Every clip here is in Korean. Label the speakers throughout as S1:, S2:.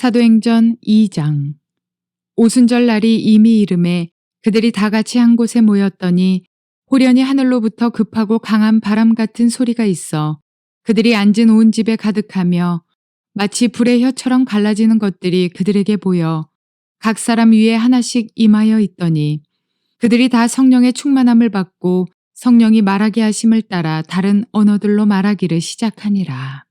S1: 사도행전 2장. 오순절 날이 이미 이름에 그들이 다 같이 한 곳에 모였더니 호련히 하늘로부터 급하고 강한 바람 같은 소리가 있어 그들이 앉은 온 집에 가득하며 마치 불의 혀처럼 갈라지는 것들이 그들에게 보여 각 사람 위에 하나씩 임하여 있더니 그들이 다 성령의 충만함을 받고 성령이 말하게 하심을 따라 다른 언어들로 말하기를 시작하니라.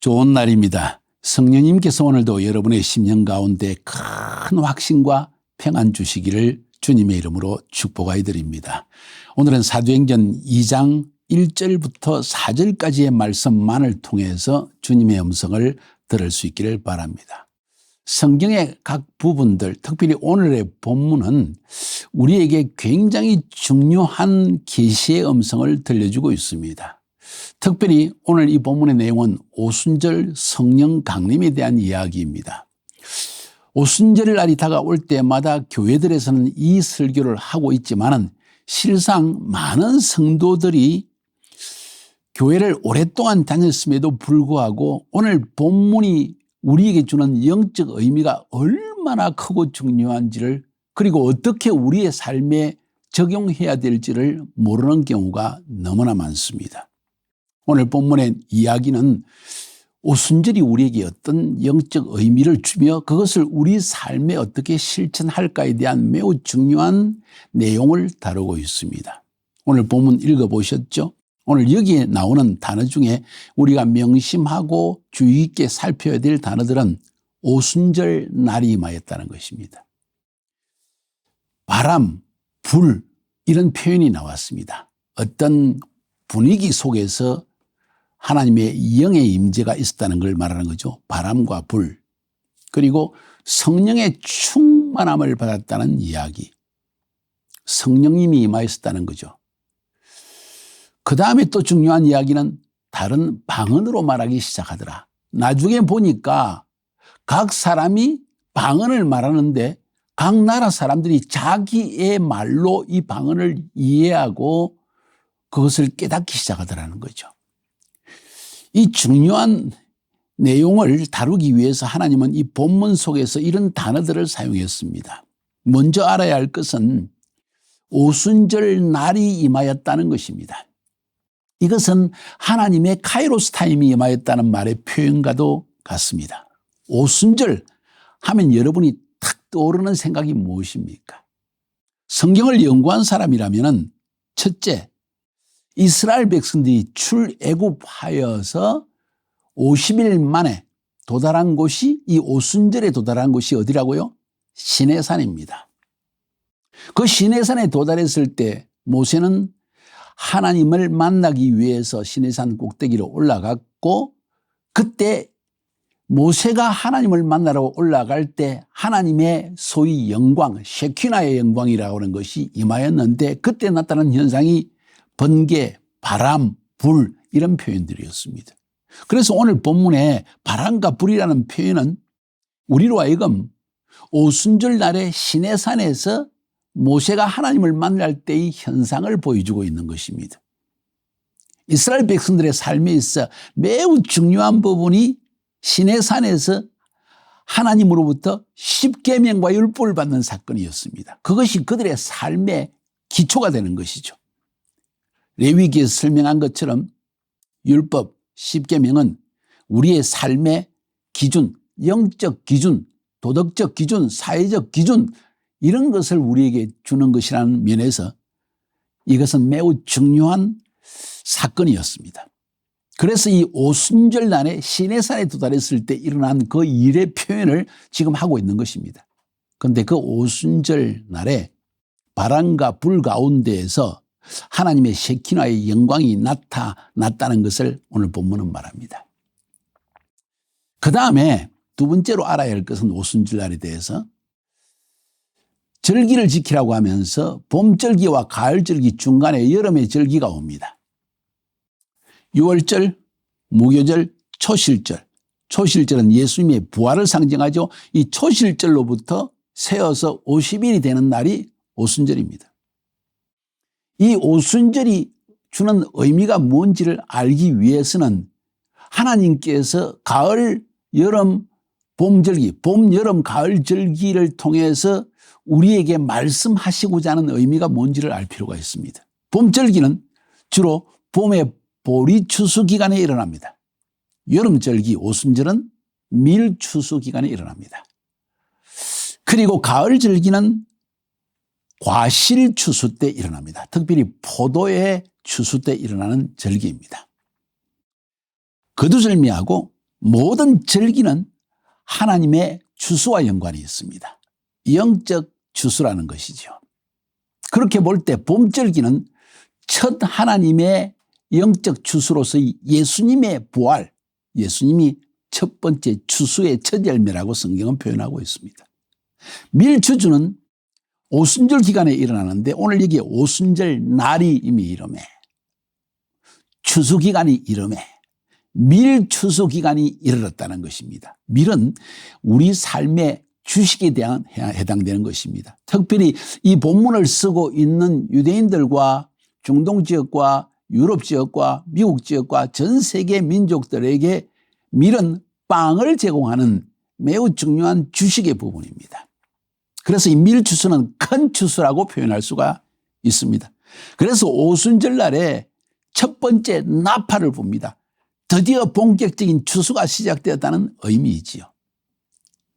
S2: 좋은 날입니다. 성령님께서 오늘도 여러분의 심령 가운데 큰 확신과 평안 주시기를 주님의 이름으로 축복하여 드립니다. 오늘은 사도행전 2장 1절부터 4절까지의 말씀만을 통해서 주님의 음성을 들을 수 있기를 바랍니다. 성경의 각 부분들, 특별히 오늘의 본문은 우리에게 굉장히 중요한 계시의 음성을 들려주고 있습니다. 특별히 오늘 이 본문의 내용은 오순절 성령 강림에 대한 이야기입니다. 오순절 날이 다가올 때마다 교회들에서는 이 설교를 하고 있지만은 실상 많은 성도들이 교회를 오랫동안 다녔음에도 불구하고 오늘 본문이 우리에게 주는 영적 의미가 얼마나 크고 중요한지를, 그리고 어떻게 우리의 삶에 적용해야 될지를 모르는 경우가 너무나 많습니다. 오늘 본문의 이야기는 오순절이 우리에게 어떤 영적 의미를 주며 그것을 우리 삶에 어떻게 실천할까에 대한 매우 중요한 내용을 다루고 있습니다. 오늘 본문 읽어보셨죠? 오늘 여기에 나오는 단어 중에 우리가 명심하고 주의 있게 살펴야 될 단어들은 오순절 날이 임하였다는 것입니다. 바람, 불 이런 표현이 나왔습니다. 어떤 분위기 속에서 하나님의 영의 임재가 있었다는 걸 말하는 거죠. 바람과 불, 그리고 성령의 충만함을 받았다는 이야기. 성령님이 임하였다는 거죠. 그 다음에 또 중요한 이야기는 다른 방언으로 말하기 시작하더라. 나중에 보니까 각 사람이 방언을 말하는데 각 나라 사람들이 자기의 말로 이 방언을 이해하고 그것을 깨닫기 시작하더라는 거죠. 이 중요한 내용을 다루기 위해서 하나님은 이 본문 속에서 이런 단어들을 사용했습니다. 먼저 알아야 할 것은 오순절 날이 임하였다는 것입니다. 이것은 하나님의 카이로스 타임이 임하였다는 말의 표현과도 같습니다. 오순절 하면 여러분이 탁 떠오르는 생각이 무엇입니까? 성경을 연구한 사람이라면 첫째, 이스라엘 백성들이 출애굽하여서 50일 만에 도달한 곳이, 이 오순절에 도달한 곳이 어디라고요? 시내산입니다. 그 시내산에 도달했을 때 모세는 하나님을 만나기 위해서 시내산 꼭대기로 올라갔고, 그때 모세가 하나님을 만나러 올라갈 때 하나님의 소위 영광, 셰키나의 영광이라고 하는 것이 임하였는데, 그때 나타난 현상이 번개, 바람, 불 이런 표현들이었습니다. 그래서 오늘 본문에 바람과 불이라는 표현은 우리로 하여금 오순절 날에 시내산에서 모세가 하나님을 만날 때의 현상을 보여주고 있는 것입니다. 이스라엘 백성들의 삶에 있어 매우 중요한 부분이 시내산에서 하나님으로부터 십계명과 율법을 받는 사건이었습니다. 그것이 그들의 삶의 기초가 되는 것이죠. 레위기에서 설명한 것처럼 율법, 십계명은 우리의 삶의 기준, 영적 기준, 도덕적 기준, 사회적 기준 이런 것을 우리에게 주는 것이라는 면에서 이것은 매우 중요한 사건이었습니다. 그래서 이 오순절 날에 시내산에 도달했을 때 일어난 그 일의 표현을 지금 하고 있는 것입니다. 그런데 그 오순절 날에 바람과 불 가운데에서 하나님의 셰키나의 영광이 나타났다는 것을 오늘 본문은 말합니다. 그 다음에 두 번째로 알아야 할 것은 오순절 날에 대해서 절기를 지키라고 하면서 봄절기와 가을절기 중간에 여름의 절기가 옵니다. 6월절, 무교절, 초실절. 초실절은 예수님의 부활을 상징하죠. 이 초실절로부터 세어서 50일이 되는 날이 오순절입니다. 이 오순절이 주는 의미가 뭔지를 알기 위해서는 하나님께서 가을, 여름, 봄절기, 봄, 여름, 가을 절기를 통해서 우리에게 말씀하시고자 하는 의미가 뭔지를 알 필요가 있습니다. 봄절기는 주로 봄의 보리 추수 기간에 일어납니다. 여름절기, 오순절은 밀 추수 기간에 일어납니다. 그리고 가을절기는 과실 추수 때 일어납니다. 특별히 포도의 추수 때 일어나는 절기입니다. 거두절미하고 모든 절기는 하나님의 추수와 연관이 있습니다. 영적 추수라는 것이죠. 그렇게 볼 때 봄절기는 첫 하나님의 영적 추수로서 예수님의 부활, 예수님이 첫 번째 추수의 첫 열매라고 성경은 표현하고 있습니다. 밀추주는 오순절 기간에 일어나는데 오늘 여기에 오순절 날이 이미 이름에, 추수 기간이 이름에, 밀 추수 기간이 이르렀다는 것입니다. 밀은 우리 삶의 주식에 대한 해당되는 것입니다. 특별히 이 본문을 쓰고 있는 유대인들과 중동 지역과 유럽 지역과 미국 지역과 전 세계 민족들에게 밀은 빵을 제공하는 매우 중요한 주식의 부분입니다. 그래서 이 밀 추수는 큰 추수라고 표현할 수가 있습니다. 그래서 오순절 날에 첫 번째 나팔을 봅니다. 드디어 본격적인 추수가 시작되었다는 의미이지요.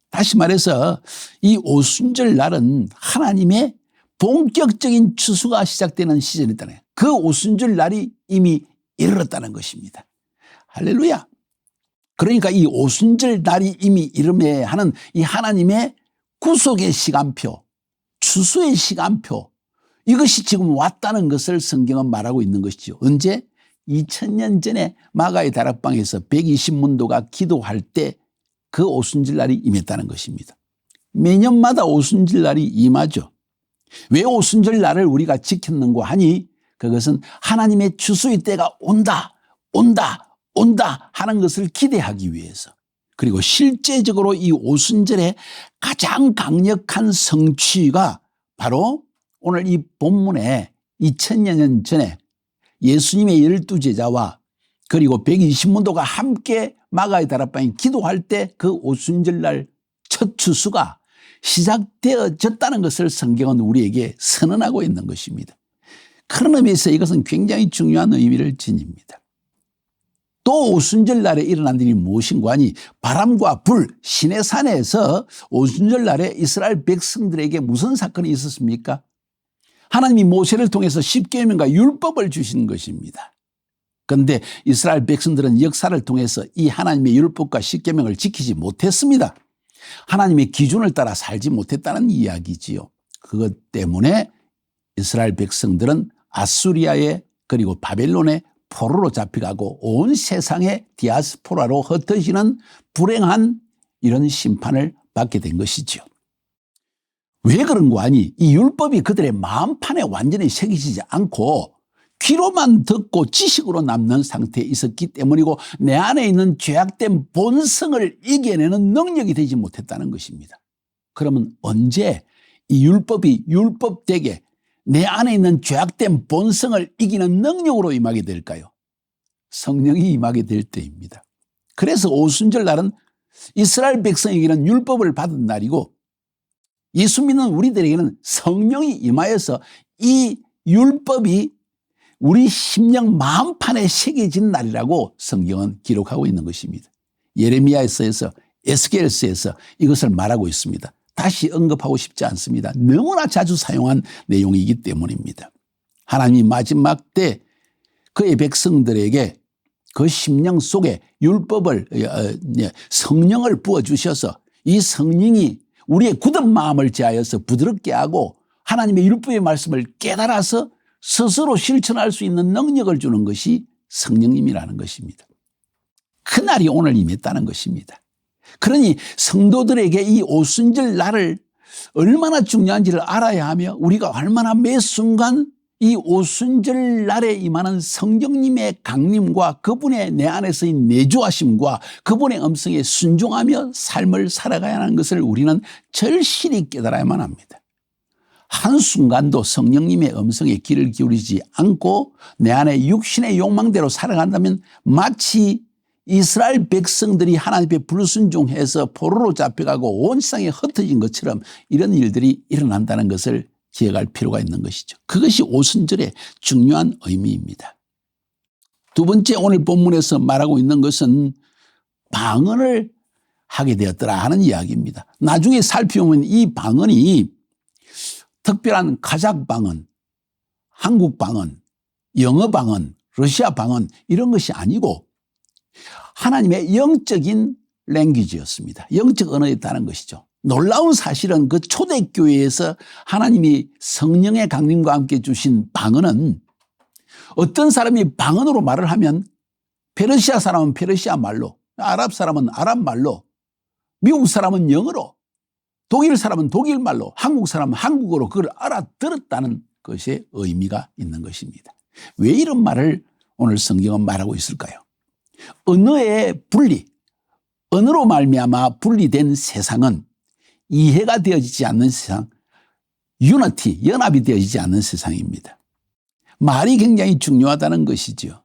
S2: 다시 말해서 이 오순절 날은 하나님의 본격적인 추수가 시작되는 시즌이었다는, 그 오순절 날이 이미 이르렀다는 것입니다. 할렐루야. 그러니까 이 오순절 날이 이미 이름에 하는 이 하나님의 구속의 시간표, 추수의 시간표, 이것이 지금 왔다는 것을 성경은 말하고 있는 것이죠. 언제? 2000년 전에 마가의 다락방에서 120문도가 기도할 때 그 오순절 날이 임했다는 것입니다. 매년마다 오순절 날이 임하죠. 왜 오순절 날을 우리가 지켰는고 하니 그것은 하나님의 추수의 때가 온다, 온다, 온다 하는 것을 기대하기 위해서, 그리고 실제적으로 이 오순절의 가장 강력한 성취가 바로 오늘 이 본문에 2000여 년 전에 예수님의 12제자와 그리고 120문도가 함께 마가의 다락방에 기도할 때 그 오순절 날 첫 추수가 시작되어졌다는 것을 성경은 우리에게 선언하고 있는 것입니다. 그런 의미에서 이것은 굉장히 중요한 의미를 지닙니다. 또 오순절 날에 일어난 일이 무엇인가 하니 바람과 불, 시내산에서 오순절 날에 이스라엘 백성들에게 무슨 사건이 있었습니까? 하나님이 모세를 통해서 십계명과 율법을 주신 것입니다. 그런데 이스라엘 백성들은 역사를 통해서 이 하나님의 율법과 십계명을 지키지 못했습니다. 하나님의 기준을 따라 살지 못했다는 이야기지요. 그것 때문에 이스라엘 백성들은 아수리아에 그리고 바벨론에 포로로 잡혀가고 온 세상에 디아스포라로 흩어지는 불행한 이런 심판을 받게 된 것이죠. 왜 그런가 하니 이 율법이 그들의 마음판에 완전히 새기지지 않고 귀로만 듣고 지식으로 남는 상태에 있었기 때문이고 내 안에 있는 죄악된 본성을 이겨내는 능력이 되지 못했다는 것입니다. 그러면 언제 이 율법이 율법되게 내 안에 있는 죄악된 본성을 이기는 능력으로 임하게 될까요? 성령이 임하게 될 때입니다. 그래서 오순절 날은 이스라엘 백성에게는 율법을 받은 날이고 예수 믿는 우리들에게는 성령이 임하여서 이 율법이 우리 심령 마음판에 새겨진 날이라고 성경은 기록하고 있는 것입니다. 예레미야서에서 에스겔서에서 이것을 말하고 있습니다. 다시 언급하고 싶지 않습니다. 너무나 자주 사용한 내용이기 때문입니다. 하나님이 마지막 때 그의 백성들에게 그 심령 속에 율법을 성령을 부어주셔서 이 성령이 우리의 굳은 마음을 제하여서 부드럽게 하고 하나님의 율법의 말씀을 깨달아서 스스로 실천할 수 있는 능력을 주는 것이 성령님이라는 것입니다. 그날이 오늘 임했다는 것입니다. 그러니 성도들에게 이 오순절 날을 얼마나 중요한지를 알아야 하며 우리가 얼마나 매 순간 이 오순절 날에 임하는 성령님의 강림과 그분의 내 안에서의 내주하심과 그분의 음성에 순종하며 삶을 살아가야 하는 것을 우리는 절실히 깨달아야만 합니다. 한순간도 성령님의 음성에 귀를 기울이지 않고 내 안에 육신의 욕망대로 살아간다면 마치 이스라엘 백성들이 하나님께 불순종해서 포로로 잡혀가고 온 세상에 흩어진 것처럼 이런 일들이 일어난다는 것을 기억할 필요가 있는 것이죠. 그것이 오순절의 중요한 의미입니다. 두 번째, 오늘 본문에서 말하고 있는 것은 방언을 하게 되었더라 하는 이야기입니다. 나중에 살펴보면 이 방언이 특별한 카자흐 방언, 한국 방언, 영어 방언, 러시아 방언 이런 것이 아니고 하나님의 영적인 랭귀지였습니다. 영적 언어였다는 것이죠. 놀라운 사실은 그 초대교회에서 하나님이 성령의 강림과 함께 주신 방언은 어떤 사람이 방언으로 말을 하면 페르시아 사람은 페르시아 말로, 아랍 사람은 아랍 말로, 미국 사람은 영어로, 독일 사람은 독일 말로, 한국 사람은 한국어로 그걸 알아들었다는 것에 의미가 있는 것입니다. 왜 이런 말을 오늘 성경은 말하고 있을까요? 언어의 분리, 언어로 말미암아 분리된 세상은 이해가 되어지지 않는 세상, 유니티, 연합이 되어지지 않는 세상입니다. 말이 굉장히 중요하다는 것이죠.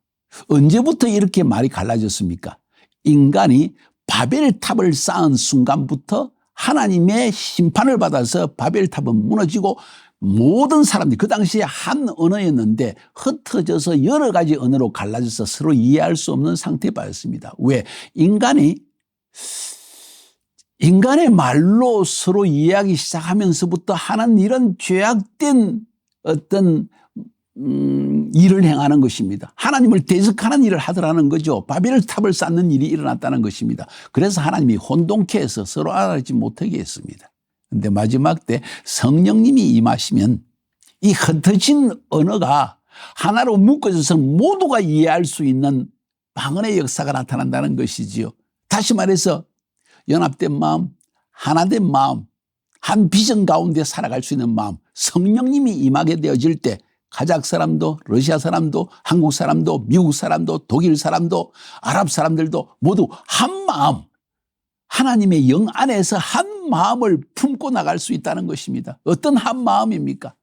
S2: 언제부터 이렇게 말이 갈라졌습니까? 인간이 바벨탑을 쌓은 순간부터 하나님의 심판을 받아서 바벨탑은 무너지고 모든 사람들이 그 당시에 한 언어였는데 흩어져서 여러 가지 언어로 갈라져서 서로 이해할 수 없는 상태에 빠졌습니다. 왜? 인간의 말로 서로 이해하기 시작하면서부터 하는 이런 죄악된 어떤 일을 행하는 것입니다. 하나님을 대적하는 일을 하더라는 거죠. 바벨탑을 쌓는 일이 일어났다는 것입니다. 그래서 하나님이 혼동케 해서 서로 알아듣지 못하게 했습니다. 그런데 마지막 때 성령님이 임하시면 이 흩어진 언어가 하나로 묶어져서 모두가 이해할 수 있는 방언의 역사가 나타난다는 것이지요. 다시 말해서 연합된 마음, 하나된 마음, 한 비전 가운데 살아갈 수 있는 마음, 성령님이 임하게 되어질 때 카자흐 사람도 러시아 사람도 한국 사람도 미국 사람도 독일 사람도 아랍 사람들도 모두 한 마음, 하나님의 영 안에서 한 마음을 품고 나갈 수 있다는 것입니다. 어떤 한 마음입니까?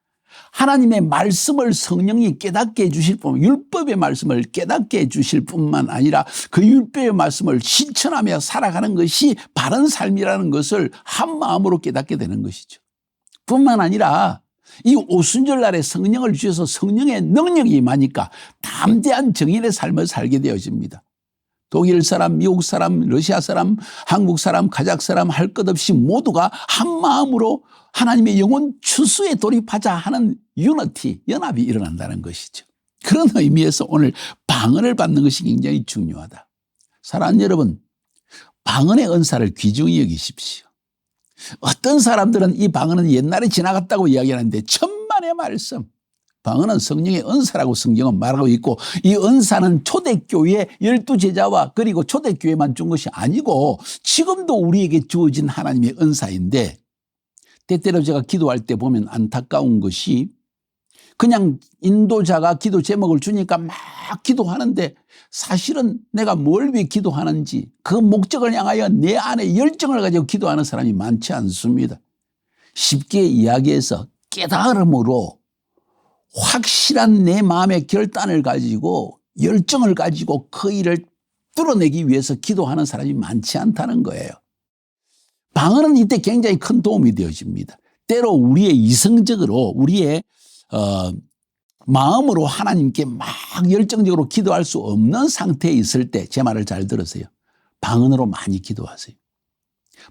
S2: 하나님의 말씀을 성령이 깨닫게 해주실 뿐, 율법의 말씀을 깨닫게 해주실 뿐만 아니라 그 율법의 말씀을 실천하며 살아가는 것이 바른 삶이라는 것을 한 마음으로 깨닫게 되는 것이죠. 뿐만 아니라 이 오순절 날에 성령을 주셔서 성령의 능력이 임하니까 담대한 정인의 삶을 살게 되어집니다. 독일 사람, 미국 사람, 러시아 사람, 한국 사람, 카자흐 사람 할 것 없이 모두가 한 마음으로 하나님의 영혼 추수에 돌입하자 하는 유니티, 연합이 일어난다는 것이죠. 그런 의미에서 오늘 방언을 받는 것이 굉장히 중요하다. 사랑하는 여러분, 방언의 은사를 귀중히 여기십시오. 어떤 사람들은 이 방언은 옛날에 지나갔다고 이야기하는데 천만의 말씀, 방언은 성령의 은사라고 성경은 말하고 있고 이 은사는 초대교회의 12제자와 그리고 초대교회만 준 것이 아니고 지금도 우리에게 주어진 하나님의 은사인데 때때로 제가 기도할 때 보면 안타까운 것이 그냥 인도자가 기도 제목을 주니까 막 기도하는데 사실은 내가 뭘 위해 기도하는지 그 목적을 향하여 내 안에 열정을 가지고 기도하는 사람이 많지 않습니다. 쉽게 이야기해서 깨달음으로 확실한 내 마음의 결단을 가지고 열정을 가지고 그 일을 뚫어내기 위해서 기도하는 사람이 많지 않다는 거예요. 방언은 이때 굉장히 큰 도움이 되어집니다. 때로 우리의 이성적으로 우리의 마음으로 하나님께 막 열정적으로 기도할 수 없는 상태에 있을 때 제 말을 잘 들으세요. 방언으로 많이 기도하세요.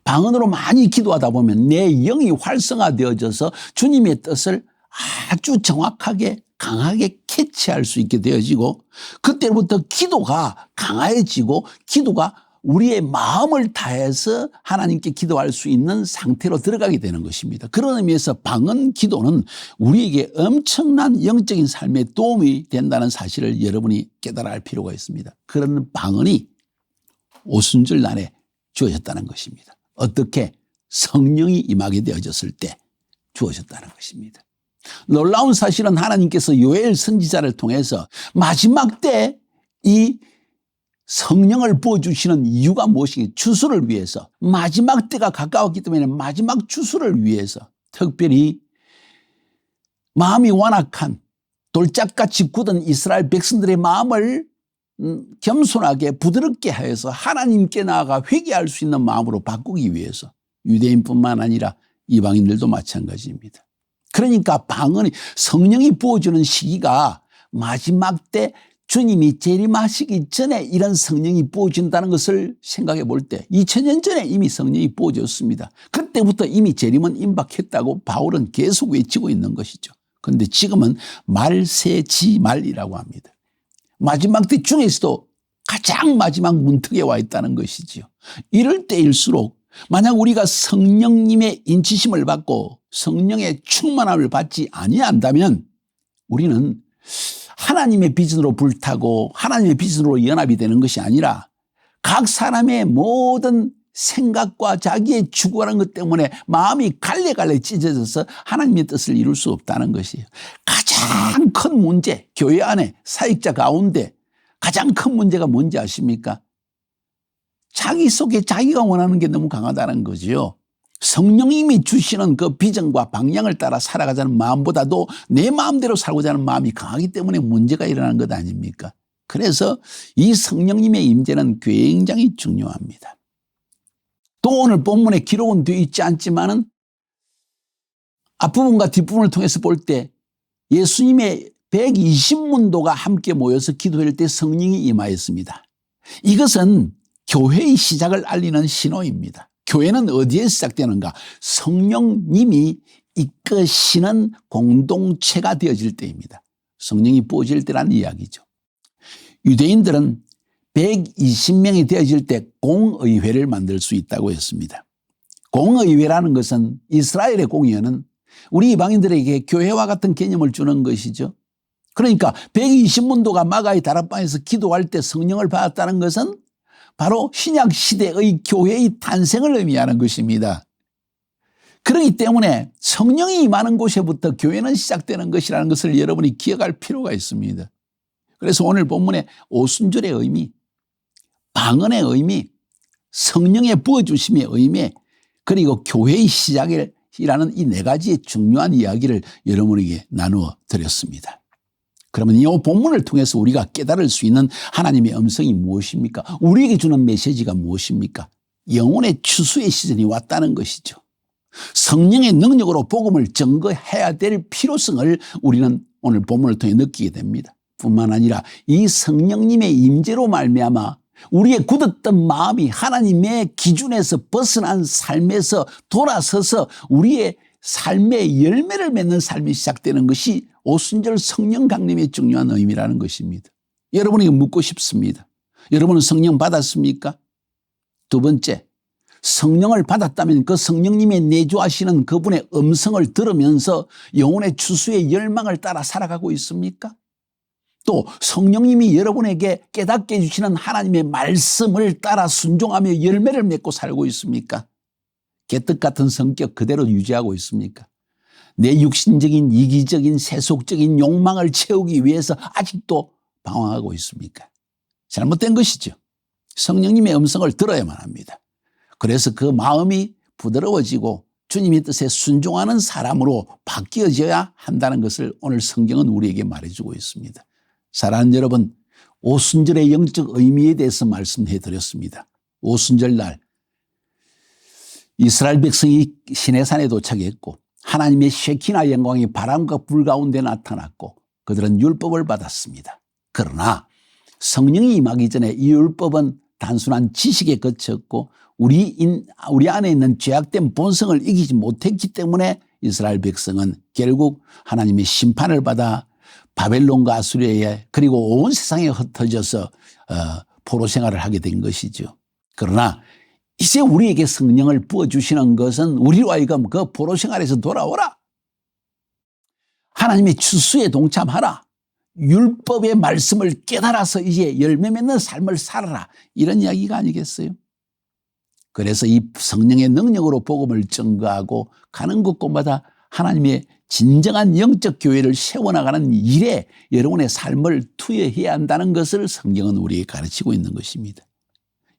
S2: 방언으로 많이 기도하다 보면 내 영이 활성화되어져서 주님의 뜻을 아주 정확하게 강하게 캐치할 수 있게 되어지고 그때부터 기도가 강해지고 기도가 우리의 마음을 다해서 하나님께 기도할 수 있는 상태로 들어가게 되는 것입니다. 그런 의미에서 방언 기도는 우리에게 엄청난 영적인 삶에 도움이 된다는 사실을 여러분이 깨달아야 할 필요가 있습니다. 그런 방언이 오순절 날에 주어졌다는 것입니다. 어떻게? 성령이 임하게 되어졌을 때 주어졌다는 것입니다. 놀라운 사실은 하나님께서 요엘 선지자를 통해서 마지막 때 이 성령을 부어주시는 이유가 무엇이겠어요? 추수를 위해서, 마지막 때가 가까웠기 때문에 마지막 추수를 위해서 특별히 마음이 완악한 돌짝같이 굳은 이스라엘 백성들의 마음을 겸손하게 부드럽게 하여서 하나님께 나아가 회개할 수 있는 마음으로 바꾸기 위해서 유대인뿐만 아니라 이방인들도 마찬가지입니다. 그러니까 방언이 성령이 부어주는 시기가 마지막 때 주님이 재림하시기 전에 이런 성령이 부어진다는 것을 생각해 볼 때 2000년 전에 이미 성령이 부어졌습니다. 그때부터 이미 재림은 임박했다고 바울은 계속 외치고 있는 것이죠. 그런데 지금은 말세지말이라고 합니다. 마지막 때 중에서도 가장 마지막 문턱에 와 있다는 것이지요. 이럴 때일수록 만약 우리가 성령님의 인치심을 받고 성령의 충만함을 받지 아니한다면 우리는 하나님의 비전으로 불타고 하나님의 비전으로 연합이 되는 것이 아니라 각 사람의 모든 생각과 자기의 추구하는 것 때문에 마음이 갈래갈래 찢어져서 하나님의 뜻을 이룰 수 없다는 것이에요. 가장 큰 문제, 교회 안에 사역자 가운데 가장 큰 문제가 뭔지 아십니까? 자기 속에 자기가 원하는 게 너무 강하다는 거죠. 성령님이 주시는 그 비전과 방향을 따라 살아가자는 마음보다도 내 마음대로 살고자 하는 마음이 강하기 때문에 문제가 일어나는 것 아닙니까? 그래서 이 성령님의 임재는 굉장히 중요합니다. 또 오늘 본문에 기록은 되어 있지 않지만은 앞부분과 뒷부분을 통해서 볼 때 예수님의 120문도가 함께 모여서 기도할 때 성령이 임하였습니다. 이것은 교회의 시작을 알리는 신호입니다. 교회는 어디에 시작되는가? 성령님이 이끄시는 공동체가 되어질 때입니다. 성령이 부어질 때라는 이야기죠. 유대인들은 120명이 되어질 때 공의회를 만들 수 있다고 했습니다. 공의회라는 것은 이스라엘의 공의회는 우리 이방인들에게 교회와 같은 개념을 주는 것이죠. 그러니까 120문도가 마가의 다락방에서 기도할 때 성령을 받았다는 것은 바로 신약 시대의 교회의 탄생을 의미하는 것입니다. 그렇기 때문에 성령이 임하는 곳에부터 교회는 시작되는 것이라는 것을 여러분이 기억할 필요가 있습니다. 그래서 오늘 본문의 오순절의 의미, 방언의 의미, 성령의 부어주심의 의미, 그리고 교회의 시작이라는 이 네 가지의 중요한 이야기를 여러분에게 나누어 드렸습니다. 그러면 이 본문을 통해서 우리가 깨달을 수 있는 하나님의 음성이 무엇입니까? 우리에게 주는 메시지가 무엇입니까? 영혼의 추수의 시즌이 왔다는 것이죠. 성령의 능력으로 복음을 증거해야 될 필요성을 우리는 오늘 본문을 통해 느끼게 됩니다. 뿐만 아니라 이 성령님의 임재로 말미암아 우리의 굳었던 마음이 하나님의 기준에서 벗어난 삶에서 돌아서서 우리의 삶의 열매를 맺는 삶이 시작되는 것이 오순절 성령 강림의 중요한 의미라는 것입니다. 여러분에게 묻고 싶습니다. 여러분은 성령 받았습니까? 두 번째, 성령을 받았다면 그 성령님의 내주하시는 그분의 음성을 들으면서 영혼의 추수의 열망을 따라 살아가고 있습니까? 또 성령님이 여러분에게 깨닫게 해주시는 하나님의 말씀을 따라 순종하며 열매를 맺고 살고 있습니까? 개떡 같은 성격 그대로 유지하고 있습니까? 내 육신적인 이기적인 세속적인 욕망을 채우기 위해서 아직도 방황하고 있습니까? 잘못된 것이죠. 성령님의 음성을 들어야만 합니다. 그래서 그 마음이 부드러워지고 주님의 뜻에 순종하는 사람으로 바뀌어져야 한다는 것을 오늘 성경은 우리에게 말해주고 있습니다. 사랑하는 여러분, 오순절의 영적 의미에 대해서 말씀해 드렸습니다. 오순절 날 이스라엘 백성이 시내산에 도착했고 하나님의 쉐키나 영광이 바람과 불 가운데 나타났고 그들은 율법을 받았습니다. 그러나 성령이 임하기 전에 이 율법은 단순한 지식에 그쳤고 우리 안에 있는 죄악된 본성을 이기지 못했기 때문에 이스라엘 백성은 결국 하나님의 심판을 받아 바벨론과 아수리아에 그리고 온 세상에 흩어져서 포로 생활을 하게 된 것이죠. 그러나 이제 우리에게 성령을 부어주시는 것은 우리로 하여금 그 포로 생활에서 돌아오라. 하나님의 추수에 동참하라. 율법의 말씀을 깨달아서 이제 열매 맺는 삶을 살아라. 이런 이야기가 아니겠어요? 그래서 이 성령의 능력으로 복음을 증거하고 가는 곳곳마다 하나님의 진정한 영적 교회를 세워나가는 일에 여러분의 삶을 투여해야 한다는 것을 성경은 우리에게 가르치고 있는 것입니다.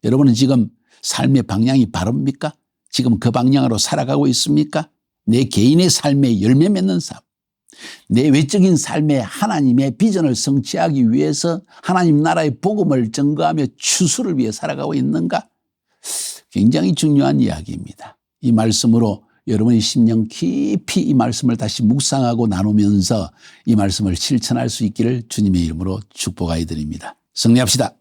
S2: 여러분은 지금 삶의 방향이 바릅니까? 지금 그 방향으로 살아가고 있습니까? 내 개인의 삶에 열매 맺는 삶, 내 외적인 삶에 하나님의 비전을 성취하기 위해서 하나님 나라의 복음을 증거하며 추수를 위해 살아가고 있는가? 굉장히 중요한 이야기입니다. 이 말씀으로 여러분의 심령 깊이 이 말씀을 다시 묵상하고 나누면서 이 말씀을 실천할 수 있기를 주님의 이름으로 축복하여 드립니다. 승리합시다.